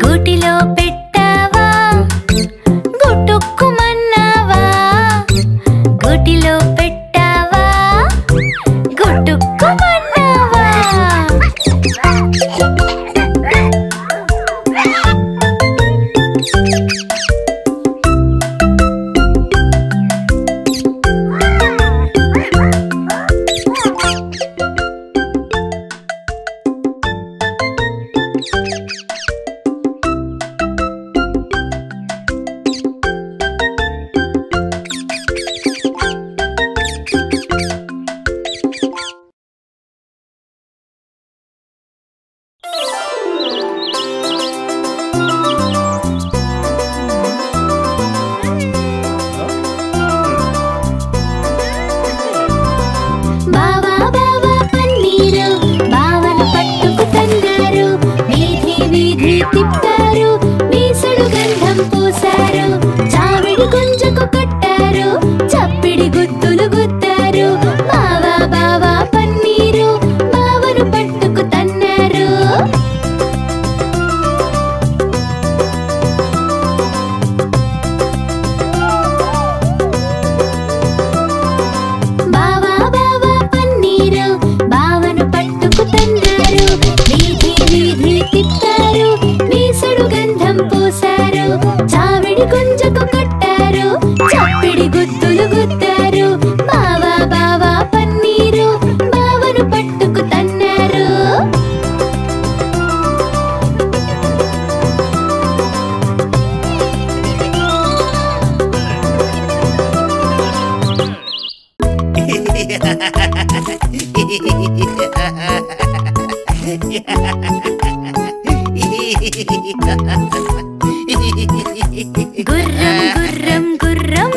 గూటిలో పెట్టావా గుట్టుక్కుమన్నావా గూటిలో పెట్టావా గుట్టుక్కుమన్నావా గుర్రం గుర్రం గుర్రం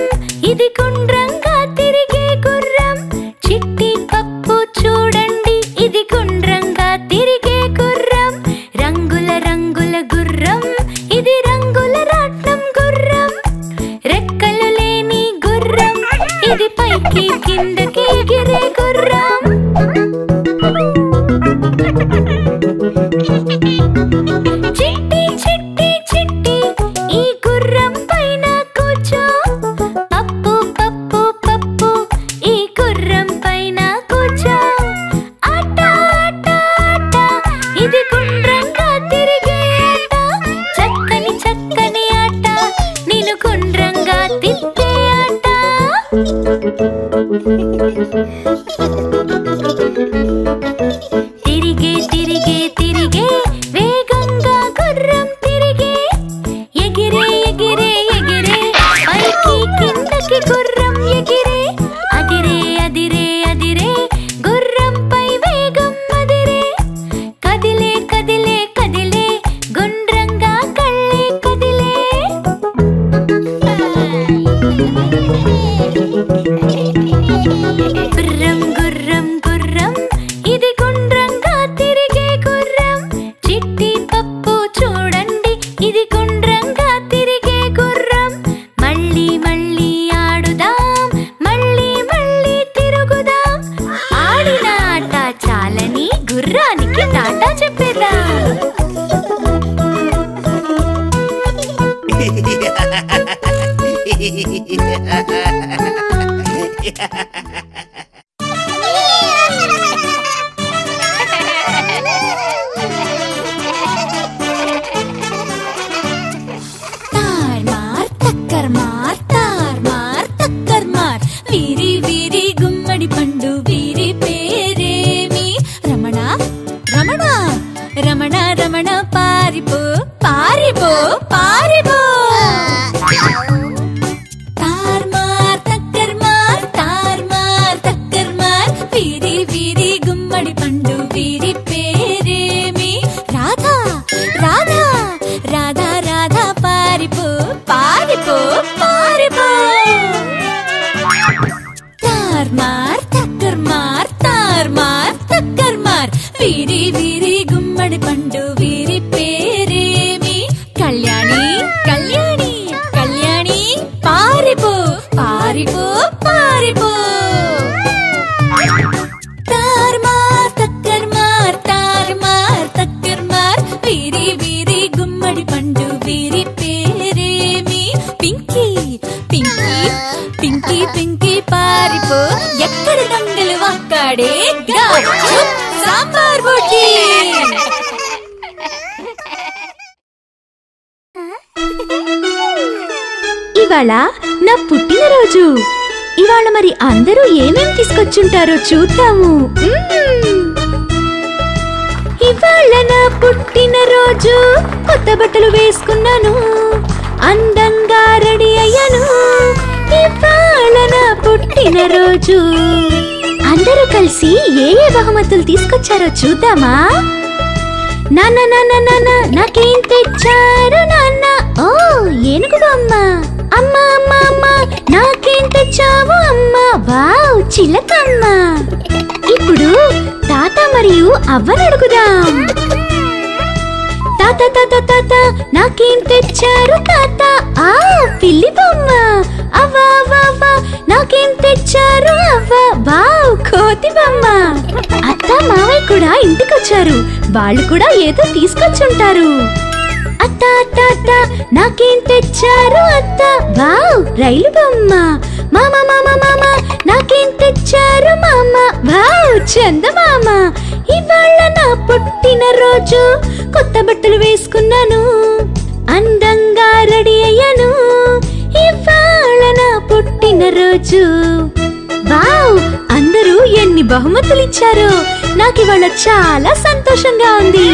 ఇది గుండ్రంగా తిరిగే గుర్రం చిట్టి పప్పు చూడండి ఇది గుండ్రంగా తిరిగే గుర్రం రంగుల రంగుల గుర్రం ఇది రంగుల రాట్నం గుర్రం రెక్కలు లేని గుర్రం ఇది పైకి కిందకి ఎగిరే గుర్రం చిట్టి చిట్టి చిట్టి ఈ గుర్రం పైన కూర్చో పప్పు పప్పు పప్పు ఈ గుర్రం పైన కూర్చో ఆట ఆట ఆట ఇది గుండ్రంగా తిరిగే ఆట చక్కని చక్కని ఆట నేను గుండ్రంగా తిప్పే ఆట తిరిగే తిరిగే తిరిగే వేగంగా గుర్రం తిరిగే ఎగిరే ఎగిరే ఎగిరే పైకి కిందకి గుర్రం ఎగిరే అదిరే అదిరే అదిరే గుర్రంపై వేగం అదిరే కదిలే కదిలే కదిలే గుండ్రంగా కళ్ళే కదిలే గుర్రం గుర్రం గుర్రం ఇది గుండ్రంగా తిరిగే గుర్రం చిట్టి పప్పు చూడండి ఇది గుండ్రంగా తిరిగే గుర్రం మళ్ళీ మళ్ళీ ఆడుదాం మళ్ళీ మళ్ళీ తిరుగుదాం ఆడిన ఆట చాలని గుర్రానికి టాటా చెప్పేద్దాం వీరి వీరి గుమ్మడి పండు వీరి పేరేమి రమణ రమణ రమణ రమణ పారిపో పారిపో పారిపో తార్మార్ తక్కర్ మార్ తార్మార్ గుమ్మడి పండు వీరి పేరేమి రాధా రాధా రాధా రాధా పారిపో పారిపో పారిపో తార్మార్ తక్కర్ మార్ తార్మార్ తక్కర్ మార్ వీరి వీరి గుమ్మడి పండు వీరి పేరేమి కళ్యాణి కళ్యాణి కళ్యాణి పారిపో పారిపో పారిపో తార్మార్ తక్కర్ మార్ తార్మార్ తక్కర్ మార్ వీరి వీరి గుమ్మడి పండు వీరి పేరేమి పింకీ పింకీ పింకీ పింకీ పారిపో ఎక్కడ దొంగలు అక్కడే సాంబార్ బొట్టి ఇవాళ నా పుట్టినరోజు. ఇవాళ మరి అందరూ ఏమేం తీసుకొచ్చుంటారో చూద్దాము. ఇవాళ నా పుట్టినరోజు, కొత్త బట్టలు వేసుకున్నాను, అందంగా రెడీ అయ్యాను. ఇవాళ నా పుట్టినరోజు. అందరూ కలిసి ఏ ఏ బహుమతులు తీసుకొచ్చారో చూద్దామా. నాన్న నాన్న నాన్న నాకేం తెచ్చారు నాన్న? ఓ ఏనుగు బొమ్మ. అమ్మ అమ్మ అమ్మ నాకేం తెచ్చావు అమ్మ? వావ్ చిలకమ్మ. ఇప్పుడు తాత మరియు అవ్వని అడుగుదాం. తాత తాత తాత నాకేం తెచ్చారు తాత? ఆ పిల్లి బొమ్మ. అవ్వ అవ్వ అవ్వ నాకేం తెచ్చారు అవ్వ? వావ్ కోతి బొమ్మ. అత్త మావయ్య కూడా ఇంటికొచ్చారు, వాళ్ళు కూడా ఏదో తీసుకొచ్చుంటారు. అత్త అత్త అత్త నాకేం తెచ్చారు అత్త? వావ్ రైలు బొమ్మ. మామ మామ మామ నాకేం తెచ్చారు మామ? వావ్ చందమామ. ఇవాళ నా పుట్టినరోజు, కొత్త బట్టలు వేసుకున్నాను, అందంగా రెడీ అయ్యాను. ఇవాళ నా పుట్టినరోజు. వావ్ అందరూ ఎన్ని బహుమతులు ఇచ్చారో, నాకు ఇవాళ చాలా సంతోషంగా ఉంది.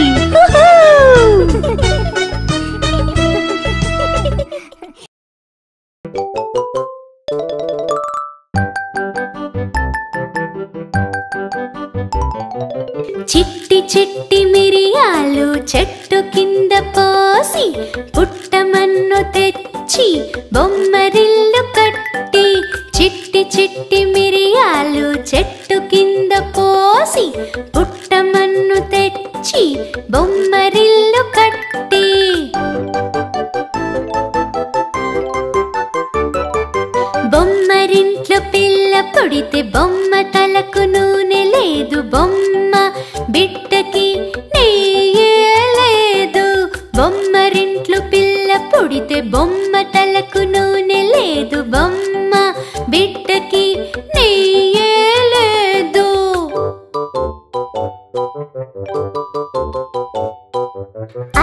చిట్టి చిట్టి మిరియాలు చెట్టు కింద పోసి, పుట్టమన్ను తెచ్చి బొమ్మరిల్లు కట్టి. చిట్టి చిట్టి మిరియాలు చెట్టు కింద పోసి, పుట్టమన్ను తెచ్చి బొమ్మరిల్లు కట్టి. బొమ్మరింట్లో పిల్ల పుడితే బొమ్మ తలకు నూనె లేదు, బొమ్మ బిడ్డకి నెయ్యే లేదు. బొమ్మరింట్లో పిల్ల పుడితే బొమ్మ తలకు నూనె లేదు, బొమ్మ బిడ్డకి నెయ్యే లేదు.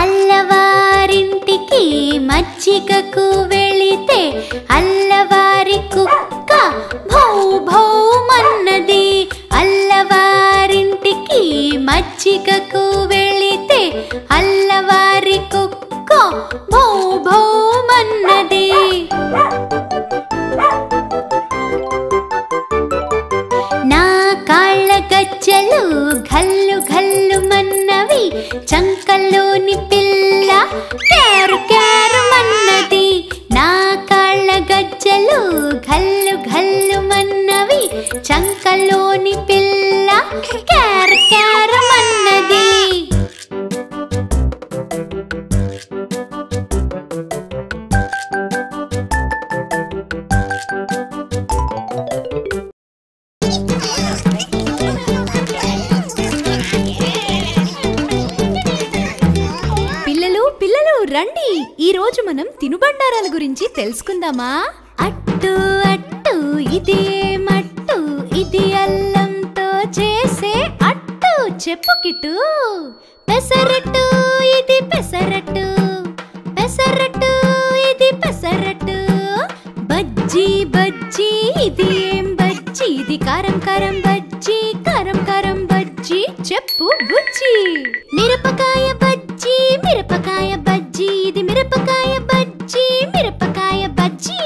అల్లవారింటికి మజ్జిగకు వెళితే, అల్లవారి కుక్క భౌ భౌ మన్నది. అల్లవారింటికి మజ్జిగకు వెళితే, అల్లవారి కుక్క భౌ భౌ మన్నది. నా కాళ్ళ గజ్జలు ఘల్లు ఘల్లు మన్నవి, చంకల్లోని పిల్ల క్యారు క్యారు మన్నది. నా కాళ్ళ గజ్జలు ఘల్లు ఘల్లు మన్నవి, చంకల్లోని పిల్ల క్యారు క్యారు మన్నది. రండి, ఈ రోజు మనం తినుబండారాల గురించి తెలుసుకుందామా. అట్టు అట్టు ఇది మట్టు, ఇది అల్లంతో చేసే అట్టు. చెప్పు కిట్టు. పెసరట్టు ఇది పెసరట్టు, పెసరట్టు ఇది పెసరట్టు. బజ్జీ బజ్జీ ఇది ఏం బజ్జీ? ఇది కారం కారం బజ్జీ, కారం కారం బజ్జీ. చెప్పు బుజ్జి. మిరపకాయ బజ్జీ, మిరపకాయ బజ్జీ. ఇది మిరపకాయ బజ్జీ, మిరపకాయ బజ్జీ.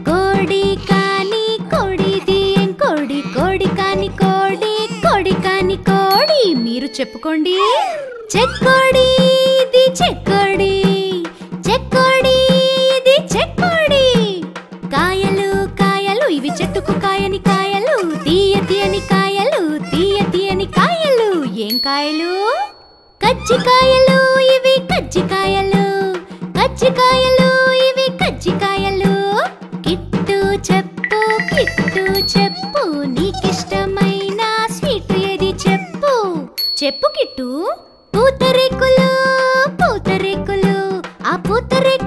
కోడి కాని కోడిది ఏం కోడి? చెప్పుకోండి. చెక్కోడి ఇది చెక్కోడి, చెక్కోడి ఇది చెక్కోడి. కాయలు కాయలు ఇవి చెట్టుకు కాయని కాయలు, తీయ తీయని కాయలు, తీయ తీయని కాయలు. ఏం కాయలు? కజ్జికాయలు ఇవి కజ్జికాయలు, కజ్జికాయలు ఇవి కజ్జికాయలు. కిట్టు చెప్పు కిట్టు చెప్పు, నీకిష్టమైన స్వీట్ ఏది చెప్పు. చెప్పు కిట్టు. పూతరేకులు పూతరేకులు, ఆ పూతరేకులు